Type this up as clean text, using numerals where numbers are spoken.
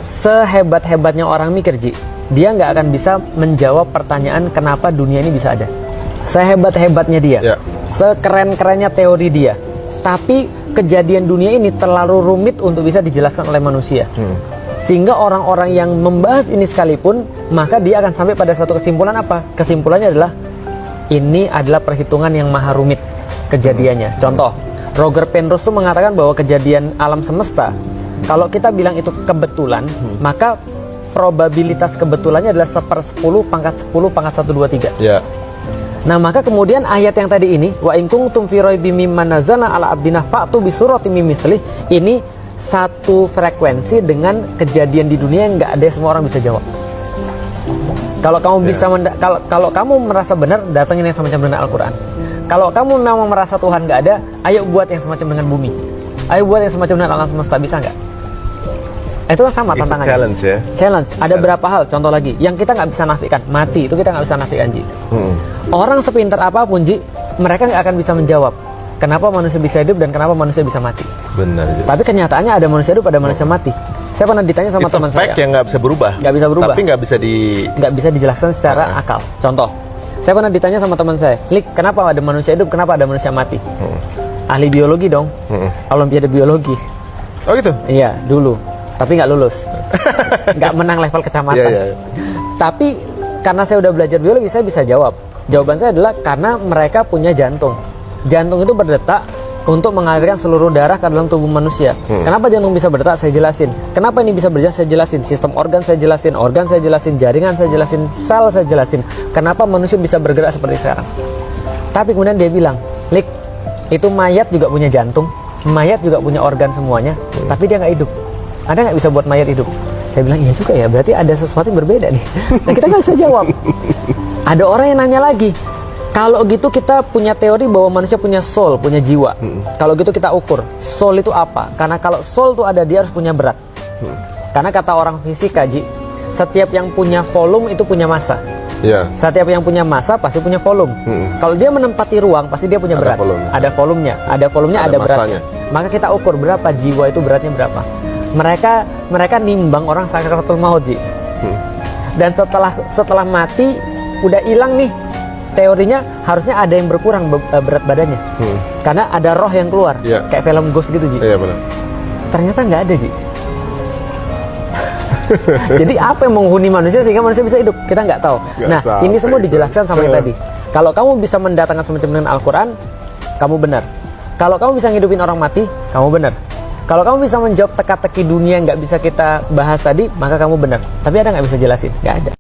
sehebat-hebatnya orang mikir, Ji, dia nggak akan bisa menjawab pertanyaan kenapa dunia ini bisa ada. Sehebat-hebatnya dia, sekeren-kerennya teori dia, tapi kejadian dunia ini terlalu rumit untuk bisa dijelaskan oleh manusia. Sehingga orang-orang yang membahas ini sekalipun, maka dia akan sampai pada satu kesimpulan apa? Kesimpulannya adalah ini adalah perhitungan yang maha rumit kejadiannya. Contoh, Roger Penrose tuh mengatakan bahwa kejadian alam semesta, kalau kita bilang itu kebetulan, maka probabilitas kebetulannya adalah 1/10 pangkat 10 pangkat 1, 2, 3. Ya. Nah, maka kemudian ayat yang tadi ini, wa in kuntum fi raibim mimma nazzalna ala abdina fa'tu bi suratin min mithlih, ini satu frekuensi dengan kejadian di dunia yang nggak ada semua orang bisa jawab. Kalau kamu bisa kalau kamu merasa benar, datangin yang semacam dengan Al-Qur'an. Kalau kamu memang merasa Tuhan nggak ada, ayo buat yang semacam dengan bumi. Ayo buat yang semacam dengan alam semesta, bisa nggak? Itu kan sama tantangannya. Challenge ya. Challenge. Ada berapa hal? Contoh lagi, yang kita nggak bisa nafikan, mati itu kita nggak bisa nafikan, Ji. Orang sepintar apapun, Ji, mereka nggak akan bisa menjawab kenapa manusia bisa hidup dan kenapa manusia bisa mati. Benar. Tapi kenyataannya ada manusia hidup, ada manusia mati. Saya pernah ditanya sama teman saya. Fact yang nggak bisa berubah. Nggak bisa berubah. Tapi nggak bisa dijelaskan secara akal. Contoh, saya pernah ditanya sama teman saya, Lik, kenapa ada manusia hidup, kenapa ada manusia mati? Ahli biologi dong, Olimpiade biologi. Oh gitu? Iya, dulu. Tapi nggak lulus, nggak menang level kecamatan. Tapi karena saya udah belajar biologi, saya bisa jawab. Jawaban saya adalah karena mereka punya jantung. Jantung itu berdetak untuk mengalirkan seluruh darah ke dalam tubuh manusia. Kenapa jantung bisa berdetak? Saya jelasin. Kenapa ini bisa berjalan? Saya jelasin. Sistem organ saya jelasin, jaringan saya jelasin, sel saya jelasin. Kenapa manusia bisa bergerak seperti sekarang? Tapi kemudian dia bilang, Lik, itu mayat juga punya jantung, mayat juga punya organ semuanya, tapi dia nggak hidup. Ada nggak bisa buat mayat hidup? Saya bilang, iya juga ya, berarti ada sesuatu yang berbeda nih. Nah, kita nggak bisa jawab. Ada orang yang nanya lagi, kalau gitu kita punya teori bahwa manusia punya soul, punya jiwa. Kalau gitu kita ukur, soul itu apa? Karena kalau soul itu ada, dia harus punya berat. Karena kata orang fisika, Ji, setiap yang punya volume itu punya massa. Setiap yang punya massa pasti punya volume. Kalau dia menempati ruang, pasti dia punya berat. Ada volumenya, ada beratnya. Maka kita ukur berapa jiwa itu beratnya berapa. Mereka nimbang orang sakaratul maut, Ji. Dan setelah mati udah hilang nih, teorinya harusnya ada yang berkurang berat badannya. Karena ada roh yang keluar, kayak film Ghost gitu, Ji. Iya, benar. Ternyata nggak ada, Ji. Jadi apa yang menghuni manusia sehingga manusia bisa hidup? Kita nggak tahu. Ini semua dijelaskan sama yang tadi. Kalau kamu bisa mendatangkan semacam dengan Al-Quran, kamu benar. Kalau kamu bisa ngidupin orang mati, kamu benar. Kalau kamu bisa menjawab teka-teki dunia yang nggak bisa kita bahas tadi, maka kamu benar. Tapi ada nggak bisa jelasin? Nggak ada.